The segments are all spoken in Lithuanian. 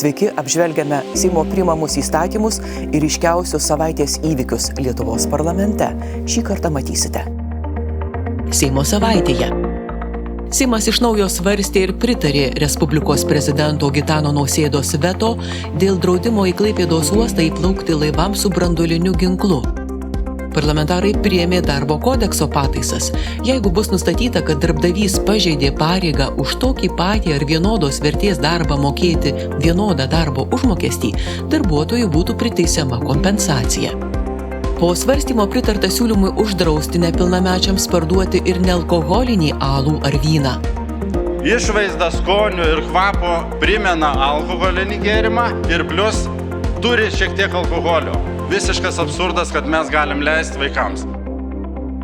Sveiki, apžvelgiame Seimo priimamus įstatymus ir ryškiausius savaitės įvykius Lietuvos parlamente. Šį kartą matysite. Seimo savaitėje. Seimas iš naujo svarstė ir pritarė Respublikos prezidento Gitano Nausėdos veto dėl draudimo į Klaipėdos uostą įplaukti laivams su branduoliniu ginklu. Parlamentarai priėmė darbo kodekso pataisas. Jeigu bus nustatyta, kad darbdavys pažeidė pareigą už tokį patį ar vienodos vertės darbą mokėti vienodą darbo užmokestį, darbuotojui būtų priteisiama kompensacija. Po svarstymo pritarta siūlymui uždrausti nepilnamečiams parduoti ir nealkoholinį alų ar vyną. Išvaizda, skoniu ir kvapu primena alkoholinį gėrimą ir plius turi šiek tiek alkoholio. Visiškas absurdas, kad mes galim leisti vaikams.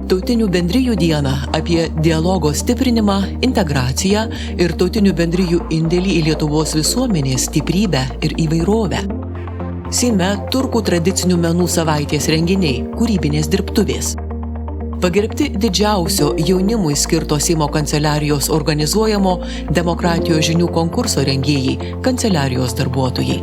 Tautinių bendrijų dieną apie dialogo stiprinimą, integraciją ir tautinių bendrijų indėlį į Lietuvos visuomenės stiprybę ir įvairovę. Seime turkų tradicinių menų savaitės renginiai, kūrybinės dirbtuvės. Pagerbti didžiausio jaunimui skirto Seimo kanceliarijos organizuojamo demokratijos žinių konkurso rengėjai, kanceliarijos darbuotojai.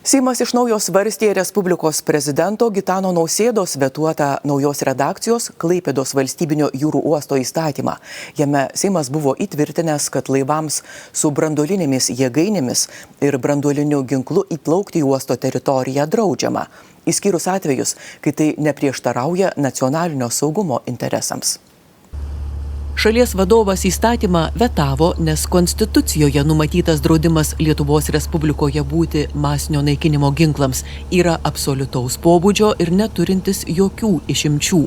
Seimas iš naujo svarstė Respublikos prezidento Gitano Nausėdos vetuotą naujos redakcijos Klaipėdos valstybinio jūrų uosto įstatymą. Jame Seimas buvo įtvirtinęs, kad laivams su branduolinėmis jėgainėmis ir branduoliniu ginklu įplaukti į uosto teritoriją draudžiama, išskyrus atvejus, kai tai neprieštarauja nacionalinio saugumo interesams. Šalies vadovas įstatymą vetavo, nes Konstitucijoje numatytas draudimas Lietuvos Respublikoje būti masinio naikinimo ginklams yra absoliutaus pobūdžio ir neturintis jokių išimčių.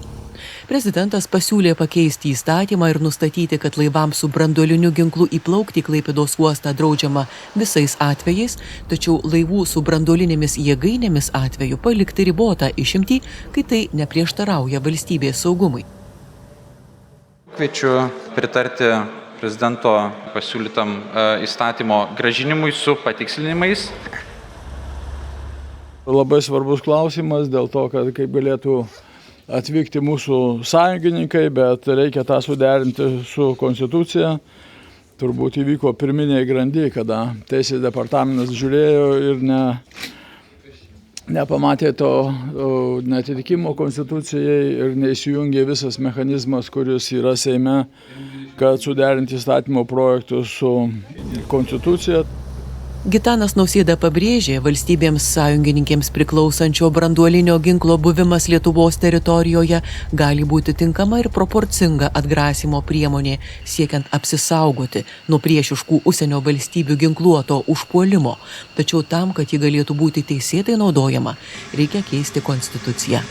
Prezidentas pasiūlė pakeisti įstatymą ir nustatyti, kad laivams su branduoliniu ginklu įplaukti į Klaipėdos uostą draudžiama visais atvejais, tačiau laivų su branduolinėmis jėgainėmis atveju palikti ribotą išimtį, kai tai neprieštarauja valstybės saugumui. Kviečiu pritarti prezidento pasiūlytam įstatymo grąžinimui su patikslinimais. Labai svarbus klausimas dėl to, kad kaip galėtų atvykti mūsų sąjungininkai, bet reikia tą suderinti su Konstitucija. Turbūt įvyko pirminėje grandyje, kada Teisės departamentas žiūrėjo ir nepamatė to neatitikimo Konstitucijai ir neįsijungė visas mechanizmas, kuris yra Seime, kad suderinti įstatymo projektus su Konstitucija. Gitanas Nausėda pabrėžė, valstybėms sąjungininkėms priklausančio branduolinio ginklo buvimas Lietuvos teritorijoje gali būti tinkama ir proporcinga atgrasymo priemonė, siekiant apsisaugoti nuo priešiškų užsienio valstybių ginkluoto užpuolimo. Tačiau tam, kad ji galėtų būti teisėtai naudojama, reikia keisti Konstituciją.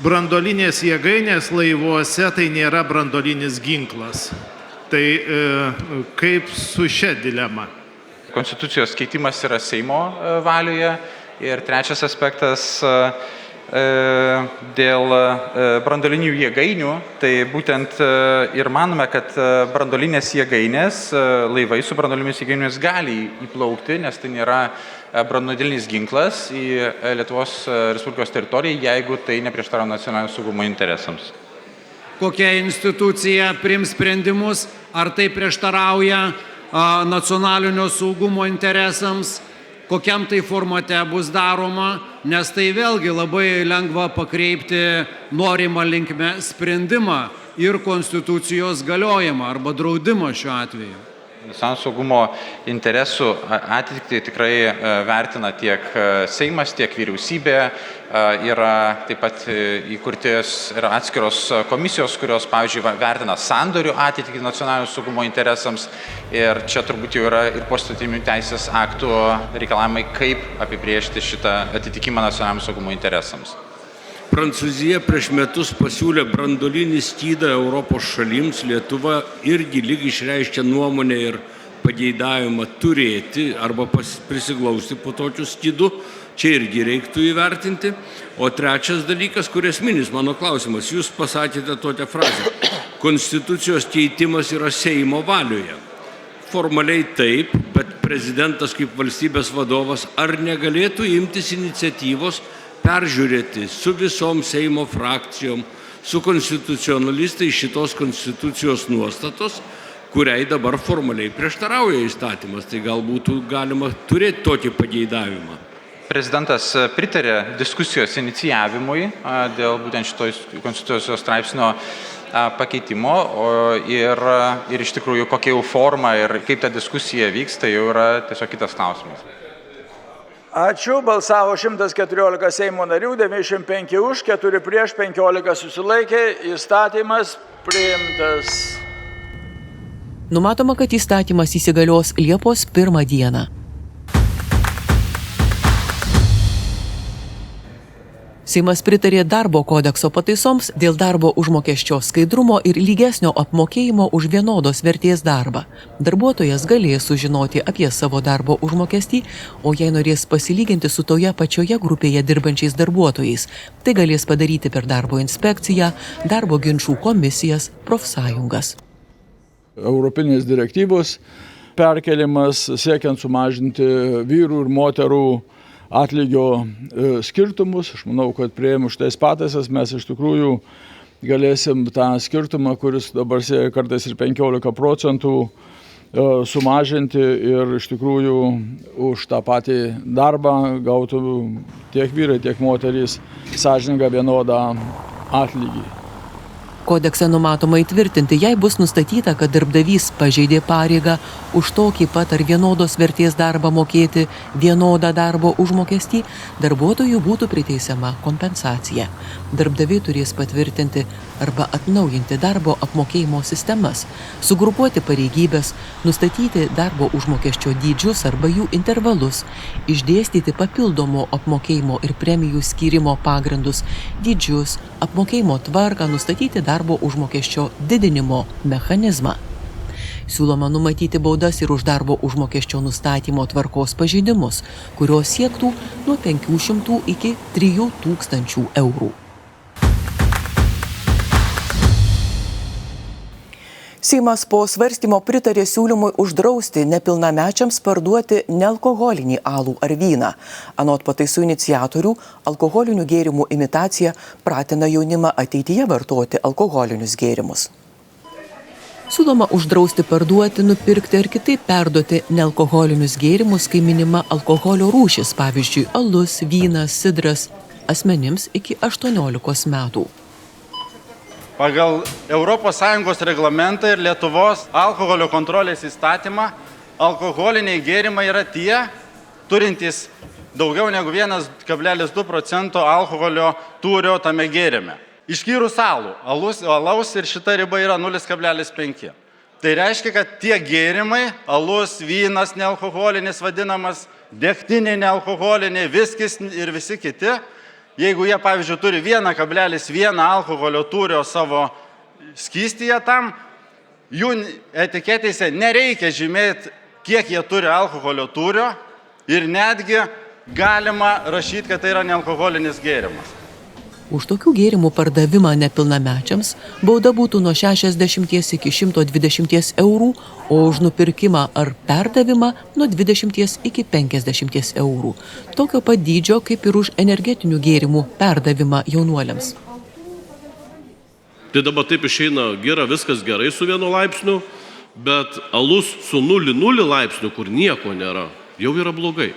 Branduolinės jėgainės laivuose tai nėra branduolinis ginklas. Tai kaip su šia dilema? Konstitucijos keitimas yra Seimo valioje. Ir trečias aspektas dėl branduolinių jėgainių, tai būtent ir manome, kad branduolinės jėgainės, laivai su branduolinėmis jėgainėmis gali įplaukti, nes tai nėra branduolinis ginklas į Lietuvos Respublikos teritoriją, jeigu tai neprieštarauja nacionalinio saugumo interesams. Kokia institucija priims sprendimus, ar tai prieštarauja nacionalinio saugumo interesams, kokiam tai formate bus daroma, nes tai vėlgi labai lengva pakreipti norimą linkme sprendimą ir Konstitucijos galiojimą arba draudimą šiuo atveju. Nacionalinio saugumo interesų atitikti tikrai vertina tiek Seimas, tiek vyriausybė. Yra taip pat įkurtos ir atskiros komisijos, kurios, pavyzdžiui, vertina sandorių atitikti nacionalinio saugumo interesams. Ir čia turbūt jau yra ir poįstatyminių teisės aktų reikalavimai, kaip apibrėžti šitą atitikimą nacionalinio saugumo interesams. Prancūzija prieš metus pasiūlė branduolinį skydą Europos šalims. Lietuva irgi lyg išreiškė nuomonę ir pageidavimą turėti arba prisiglausti po tokiu skydu. Čia irgi reiktų įvertinti. O trečias dalykas, kur esminis mano klausimas. Jūs pasakėte tokią frazę. Konstitucijos keitimas yra Seimo valioje. Formaliai taip, bet prezidentas kaip valstybės vadovas ar negalėtų imtis iniciatyvos peržiūrėti su visom Seimo frakcijom, su konstitucionalistais šitos konstitucijos nuostatos, kuriai dabar formaliai prieštarauja įstatymas. Tai galbūt galima turėti tokį pageidavimą. Prezidentas pritarė diskusijos inicijavimui dėl būtent šito konstitucijos straipsnio pakeitimo ir iš tikrųjų kokia jau forma ir kaip ta diskusija vyks, tai jau yra tiesiog kitas klausimas. Ačiū. Balsavo 114 Seimo narių, 95 už, 4 prieš, 15 susilaikė. Įstatymas priimtas. Numatoma, kad įstatymas įsigalios Liepos 1 dieną. Seimas pritarė darbo kodekso pataisoms dėl darbo užmokesčio skaidrumo ir lygesnio apmokėjimo už vienodos vertės darbą. Darbuotojas galės sužinoti apie savo darbo užmokestį, o jei norės pasilyginti su toje pačioje grupėje dirbančiais darbuotojais, tai galės padaryti per darbo inspekciją, darbo ginčų komisijas, profsąjungas. Europinės direktyvos perkeliamas siekiant sumažinti vyrų ir moterų atlygio skirtumus. Aš manau, kad priėmus šitais pataisas mes iš tikrųjų galėsim tą skirtumą, kuris dabar siekia kartais ir 15%, sumažinti ir iš tikrųjų už tą patį darbą gautų tiek vyrai, tiek moterys sąžiningą vienodą atlygį. Kodekse numatoma įtvirtinti, jei bus nustatyta, kad darbdavys pažeidė pareigą už tokį pat ar vienodos vertės darbą mokėti vienodą darbo užmokestį, darbuotojų būtų priteisiama kompensacija. Darbdaviai turės patvirtinti arba atnaujinti darbo apmokėjimo sistemas, sugrupuoti pareigybės, nustatyti darbo užmokesčio dydžius arba jų intervalus, išdėstyti papildomo apmokėjimo ir premijų skyrimo pagrindus, dydžius, apmokėjimo tvarką, nustatyti darbo užmokesčio didinimo mechanizmą. Siūloma numatyti baudas ir už darbo užmokesčio nustatymo tvarkos pažeidimus, kurios siektų nuo 500 iki 3000 eurų. Seimas po svarstymo pritarė siūlymui uždrausti nepilnamečiams parduoti nealkoholinį alų ar vyną. Anot pataisų iniciatorių, alkoholinių gėrimų imitacija pratina jaunimą ateityje vartoti alkoholinius gėrimus. Siūloma uždrausti parduoti, nupirkti ar kitaip perduoti nealkoholinius gėrimus, kai minima alkoholio rūšis, pavyzdžiui, alus, vynas, sidras, asmenims iki 18 metų. Pagal ES reglamentą ir Lietuvos alkoholio kontrolės įstatymą, alkoholiniai gėrimai yra tie, turintys daugiau negu 1,2% alkoholio tūrio tame gėrime. Išskyrus alų, alaus ir šita riba yra 0,5. Tai reiškia, kad tie gėrimai, alus, vynas nealkoholinis vadinamas, degtinė nealkoholinė, viskis ir visi kiti, jeigu jie, pavyzdžiui, turi 1,1 alkoholio tūrio savo skystyje tam, jų etiketėse nereikia žymėti, kiek jie turi alkoholio tūrio ir netgi galima rašyti, kad tai yra nealkoholinis gėrimas. Už tokių gėrimų pardavimą nepilnamečiams bauda būtų nuo 60 iki 120 eurų, o už nupirkimą ar perdavimą nuo 20 iki 50 eurų. Tokio pat dydžio kaip ir už energetinių gėrimų perdavimą jaunuoliams. Tai dabar taip išeina, viskas gerai su 1 laipsniu, bet alus su 0,0 laipsniu, kur nieko nėra, jau yra blogai.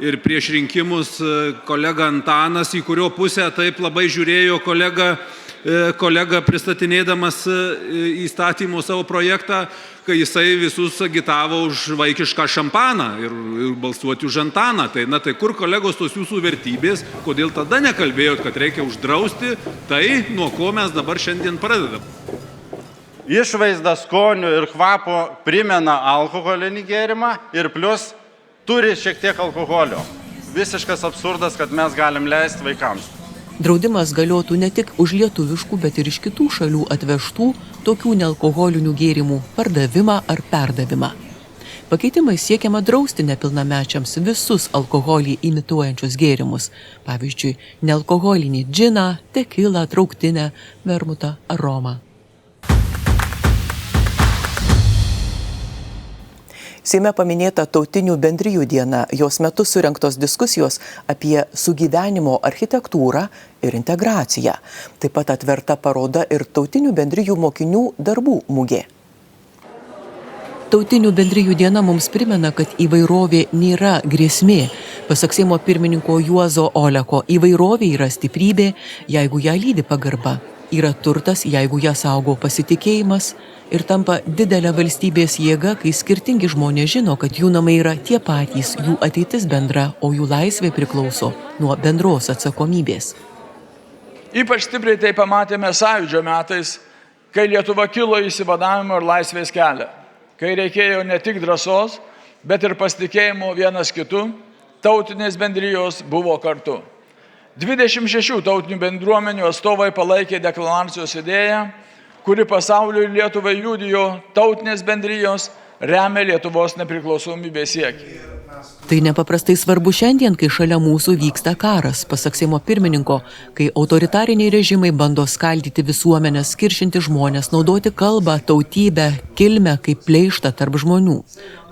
Ir prieš rinkimus kolega Antanas, į kurio pusę taip labai žiūrėjo kolega pristatinėdamas įstatymų savo projektą, kai jisai visus agitavo už vaikišką šampaną ir balsuoti už Antaną. Tai kur kolegos tos jūsų vertybės, kodėl tada nekalbėjot, kad reikia uždrausti tai, nuo ko mes dabar šiandien pradedam? Išvaizda, skonių ir kvapo primena alkoholinį gėrimą ir plus turi šiek tiek alkoholio. Visiškas absurdas, kad mes galim leisti vaikams. Draudimas galiotų ne tik už lietuviškų, bet ir iš kitų šalių atvežtų tokių nealkoholinių gėrimų pardavimą ar perdavimą. Pakeitimais siekiama drausti nepilnamečiams visus alkoholį imituojančius gėrimus, pavyzdžiui, nealkoholinį džiną, tekilą, trauktinę, vermutą ar romą. Seime paminėta Tautinių bendrijų diena, jos metu surengtos diskusijos apie sugyvenimo architektūrą ir integraciją. Taip pat atverta paroda ir Tautinių bendrijų mokinių darbų mugė. Tautinių bendrijų diena mums primena, kad įvairovė nėra grėsmė. Pasak Seimo pirmininko Juozo Oleko, įvairovė yra stiprybė, jeigu ją lydi pagarba. Yra turtas, jeigu ją saugo pasitikėjimas, ir tampa didelė valstybės jėga, kai skirtingi žmonės žino, kad jų namai yra tie patys, jų ateitis bendra, o jų laisvė priklauso nuo bendros atsakomybės. Ypač stipriai tai pamatėme Sąjūdžio metais, kai Lietuva kilo į išsivadavimo ir laisvės kelią, kai reikėjo ne tik drąsos, bet ir pasitikėjimo vienas kitu, tautinės bendrijos buvo kartu. 26 tautinių bendruomenių atstovai palaikė deklaracijos idėją, kuri pasauliui ir Lietuvai liudijo tautinės bendrijos remia Lietuvos nepriklausomybės siekį. Tai nepaprastai svarbu šiandien, kai šalia mūsų vyksta karas, pasak Seimo pirmininko, kai autoritariniai režimai bando skaldyti visuomenės, kiršinti žmonės, naudoti kalbą, tautybę, kilmę kaip pleištą tarp žmonių.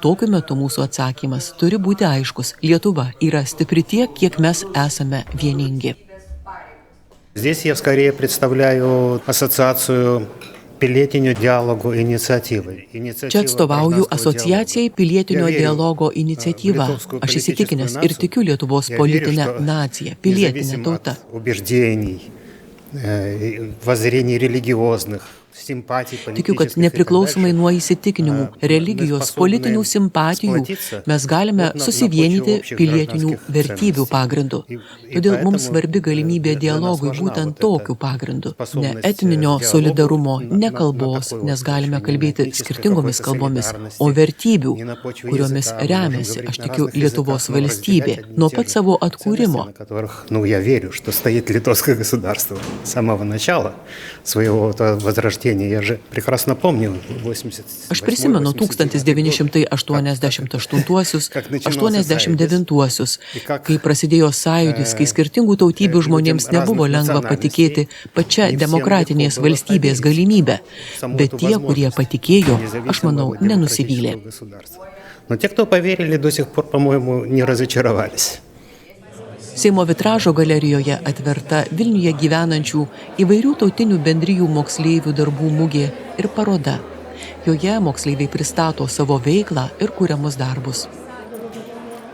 Tokiu metu mūsų atsakymas turi būti aiškus. Lietuva yra stipri tiek, kiek mes esame vieningi. Здесь я скорее представляю ассоциацию pilietinio dialogo iniciatyvai. Čia atstovauju asociacijai pilietinio dialogo iniciatyva. Aš įsitikinęs ir tikiu Lietuvos politinę naciją, pilietinę tautą. Tikiu, kad nepriklausomai nuo įsitikinimų, religijos, politinių simpatijų mes galime susivienyti pilietinių vertybių pagrindu. Todėl mums svarbi galimybė dialogui būtent tokiu pagrindu. Ne etninio solidarumo, ne kalbos, nes galime kalbėti skirtingomis kalbomis, o vertybių, kuriomis remiasi, aš tikiu, Lietuvos valstybė nuo pat savo atkūrimo. Aš prisimenu 1988-89, kai prasidėjo sąjūdis, kai skirtingų tautybių žmonėms nebuvo lengva patikėti pačia demokratinės valstybės galimybę, bet tie, kurie patikėjo, aš manau, nenusivylė. Seimo vitražo galerijoje atverta Vilniuje gyvenančių įvairių tautinių bendrijų moksleivių darbų mugė ir paroda. Joje moksleiviai pristato savo veiklą ir kuriamus darbus.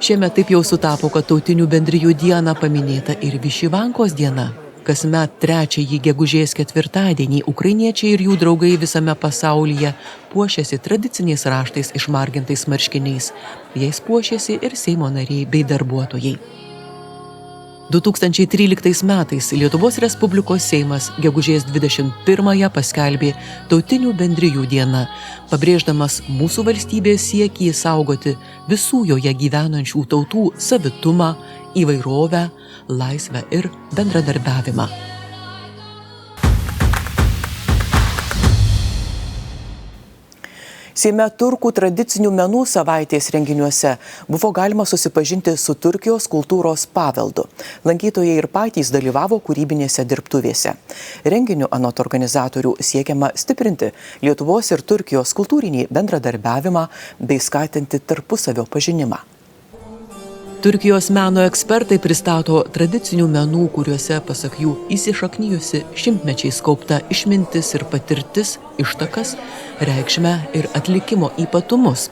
Šiemet taip jau sutapo, kad tautinių bendrijų diena paminėta ir Višivankos diena. Kasmet 3 gegužės 4 ukrainiečiai ir jų draugai visame pasaulyje puošiasi tradiciniais raštais išmargintais marškiniais. Jais puošiasi ir Seimo nariai bei darbuotojai. 2013 metais Lietuvos Respublikos Seimas gegužės 21 paskelbė Tautinių bendrijų dieną, pabrėždamas mūsų valstybės siekį saugoti visų joje gyvenančių tautų savitumą, įvairovę, laisvę ir bendradarbiavimą. Seime turkų tradicinių menų savaitės renginiuose buvo galima susipažinti su Turkijos kultūros paveldu. Lankytojai ir patys dalyvavo kūrybinėse dirbtuvėse. Renginiu anot organizatorių siekiama stiprinti Lietuvos ir Turkijos kultūrinį bendradarbiavimą bei skatinti tarpusavio pažinimą. Turkijos meno ekspertai pristato tradicinių menų, kuriuose, pasak jų, įsišaknijusi šimtmečiais kaupta išmintis ir patirtis, ištakas, reikšmę ir atlikimo ypatumus.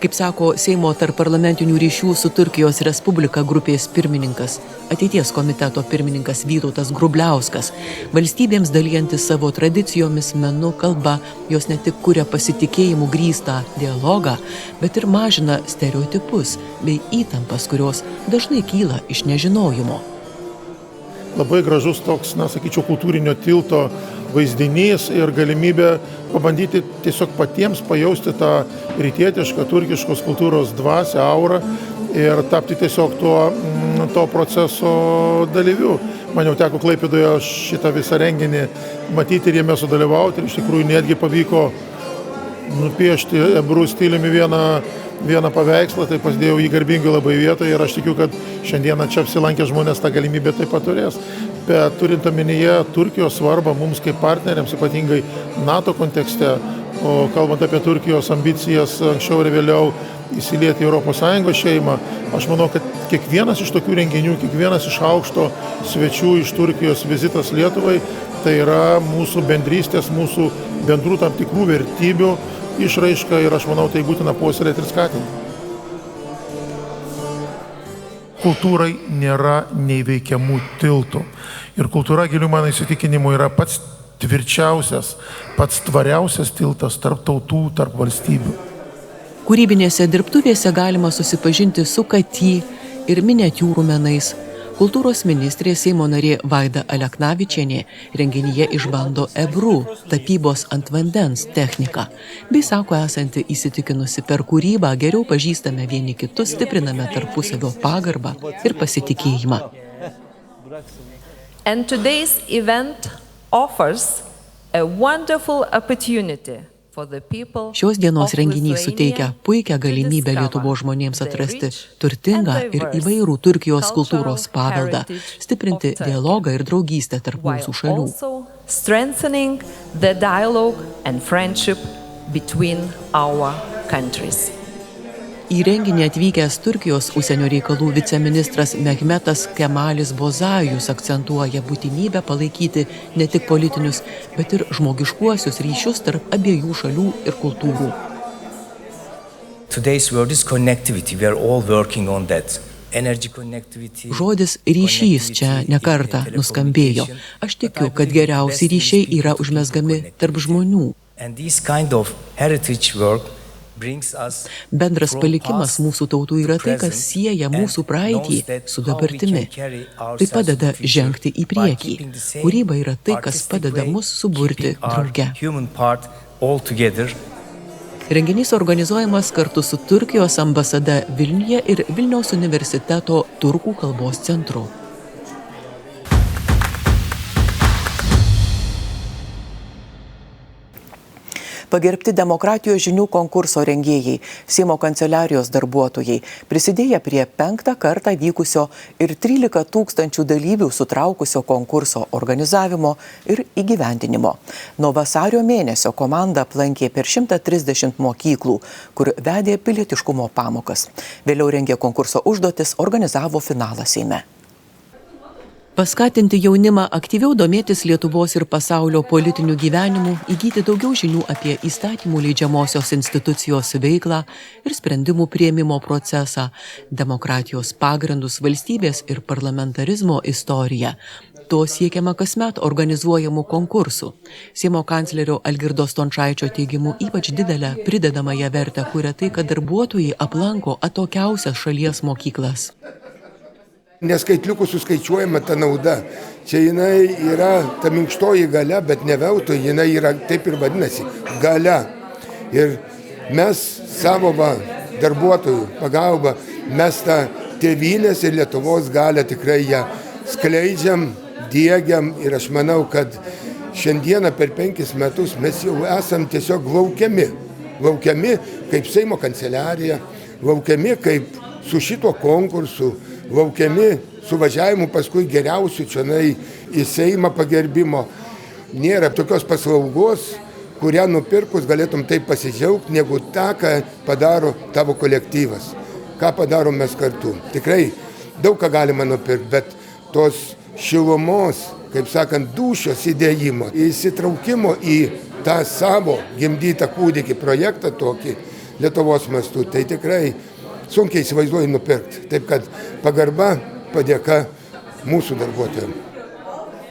Kaip sako Seimo tarpparlamentinių ryšių su Turkijos Respublika grupės pirmininkas, ateities komiteto pirmininkas Vytautas Grubliauskas, valstybėms dalijantis savo tradicijomis, menu, kalba, jos ne tik kuria pasitikėjimų grįstą dialogą, bet ir mažina stereotipus bei įtampas, kurios dažnai kyla iš nežinojimo. Labai gražus toks, sakyčiau, kultūrinio tilto vaizdinys ir galimybė pabandyti tiesiog patiems pajausti tą rytietišką, turkiškos kultūros dvasią, aurą ir tapti tiesiog to proceso dalyviu. Man jau teko Klaipėdoje šitą visą renginį matyti ir jame sudalyvauti ir iš tikrųjų netgi pavyko nupiešti ebrų stiliumi vieną paveikslą, tai pasidėjau jį garbingai labai vietoje ir aš tikiu, kad šiandieną čia apsilankę žmonės tą galimybę taip pat turės. bet turint omenyje Turkijos svarbą mums kaip partneriams, ypatingai NATO kontekste, o kalbant apie Turkijos ambicijas anksčiau ir vėliau įsilieti į ES šeimą, aš manau, kad kiekvienas iš tokių renginių, kiekvienas iš aukšto svečių iš Turkijos vizitas Lietuvai, tai yra mūsų bendrystės, mūsų bendrų tam tikrų vertybių išraiška ir aš manau, tai būtina puoselėti ir skatinti. Kultūrai nėra neįveikiamų tiltų. Ir kultūra, giliu mano įsitikinimu, yra pats tvirčiausias, pats tvariausias tiltas tarp tautų, tarp valstybių. Kūrybinėse dirbtuvėse galima susipažinti su katy ir miniatiūrų menais. Kultūros ministrė Seimo narė Vaida Aleknavičienė renginyje išbando ebrų, tapybos ant vandens techniką, bei sako esanti įsitikinusi per kūrybą geriau pažįstame vieni kitus, stipriname tarpusavio pagarbą ir pasitikėjimą. And today's event offers a wonderful opportunity. Šios dienos renginys suteikia puikią galimybę Lietuvos žmonėms atrasti turtingą ir įvairų Turkijos kultūros paveldą, stiprinti dialogą ir draugystę tarp mūsų šalių. Strengthening the dialogue and friendship between our countries. Į renginį atvykęs Turkijos užsienio reikalų viceministras Mehmetas Kemalis Bozajus akcentuoja būtinybę palaikyti ne tik politinius, bet ir žmogiškuosius ryšius tarp abiejų šalių ir kultūrų. Today's word is connectivity. We are all working on that. Žodis ryšys čia nekartą nuskambėjo. Aš tikiu, kad geriausi ryšiai yra užmezgami tarp žmonių. And this kind of heritage work Bendras palikimas mūsų tautų yra tai, kas sieja mūsų praeitį su dabartimi. Tai padeda žengti į priekį. Kūryba yra tai, kas padeda mus suburti drauge. Renginys organizuojamas kartu su Turkijos ambasada Vilniuje ir Vilniaus universiteto turkų kalbos centru. Pagerbti demokratijos žinių konkurso rengėjai, Seimo kanceliarijos darbuotojai, prisidėję prie 5. kartą vykusio ir 13 000 dalyvių sutraukusio konkurso organizavimo ir įgyvendinimo. Nuo vasario mėnesio komanda aplankė per 130 mokyklų, kur vedė pilietiškumo pamokas. Vėliau rengė konkurso užduotis, organizavo finalą Seime. Paskatinti jaunimą aktyviau domėtis Lietuvos ir pasaulio politiniu gyvenimu, įgyti daugiau žinių apie įstatymų leidžiamosios institucijos veiklą ir sprendimų priėmimo procesą, demokratijos pagrindus, valstybės ir parlamentarizmo istoriją. To siekiama kasmet organizuojamų konkursų. Seimo kanclerio Algirdo Stončaičio teigimu ypač didelę pridedamąją vertę kuria tai, kad darbuotojai aplanko atokiausias šalies mokyklas. Neskaitliukų suskaičiuojama ta nauda. Čia jinai yra ta minkštoji galia, bet ne veltui, jinai yra taip ir vadinasi - galia. Ir mes savo darbuotojų pagalba, mes tą tėvynės ir Lietuvos galią tikrai ją skleidžiam, diegiam ir aš manau, kad šiandieną per 5 metus mes jau esam tiesiog laukiami kaip Seimo kanceliarija, laukiami kaip su šito konkursu, laukiami suvažiavimų paskui geriausių čionai į Seimą pagerbimo. Nėra tokios paslaugos, kurią nupirkus galėtum taip pasidžiaugti, negu tą, ką padaro tavo kolektyvas. Ką padarom mes kartu. Tikrai daug ką galima nupirkti, bet tos šilumos, kaip sakant, dūšios įdėjimo, įsitraukimo į tą savo gimdytą kūdikį projektą tokį Lietuvos mastu, tai tikrai sunkiai įsivaizduoju nupirkti. Taip kad pagarba, padėka mūsų darbuotojams.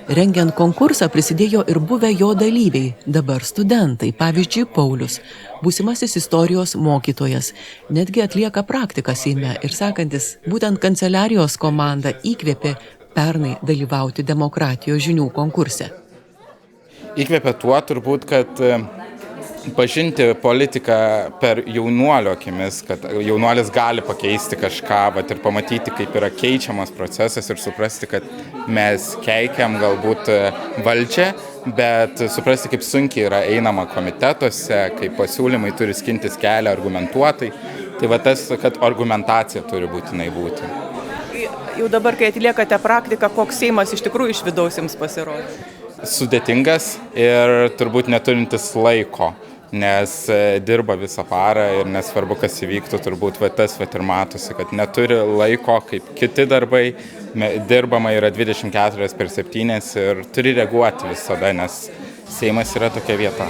Rengiant konkursą prisidėjo ir buvę jo dalyviai, dabar studentai, pavyzdžiui, Paulius, būsimasis istorijos mokytojas, netgi atlieka praktiką Seime ir sakantis, būtent kanceliarijos komanda įkvėpė pernai dalyvauti demokratijos žinių konkurse. Įkvėpė tuo turbūt, kad pažinti politiką per jaunuolio akimis, kad jaunuolis gali pakeisti kažką ir pamatyti, kaip yra keičiamas procesas ir suprasti, kad mes keikiam galbūt valdžią, bet suprasti, kaip sunkiai yra einama komitetuose, kaip pasiūlymai turi skintis kelią argumentuotai. Tai tas, kad argumentacija turi būtinai būti. jau dabar, kai atliekate praktiką, koks Seimas iš tikrųjų iš vidaus jums pasirodė? Sudėtingas ir turbūt neturintis laiko, nes dirba visą parą ir nesvarbu, kas įvyktų, turbūt tas ir matosi, kad neturi laiko kaip kiti darbai, dirbama yra 24/7 ir turi reaguoti visada, nes Seimas yra tokia vieta.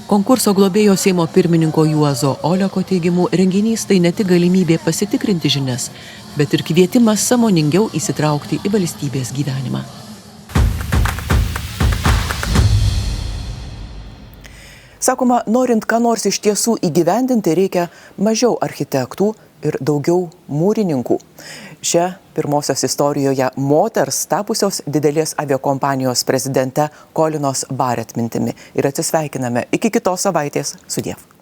Konkurso globėjo Seimo pirmininko Juozo Oleko teigimu, renginys tai ne tik galimybė pasitikrinti žinias, bet ir kvietimas sąmoningiau įsitraukti į valstybės gyvenimą. Sakoma, norint ką nors iš tiesų įgyvendinti, reikia mažiau architektų ir daugiau mūrininkų. Šia pirmosios istorijoje moters tapusios didelės aviakompanijos prezidente Kolinos Barrett mintimi. Ir atsisveikiname iki kitos savaitės. Sudiev.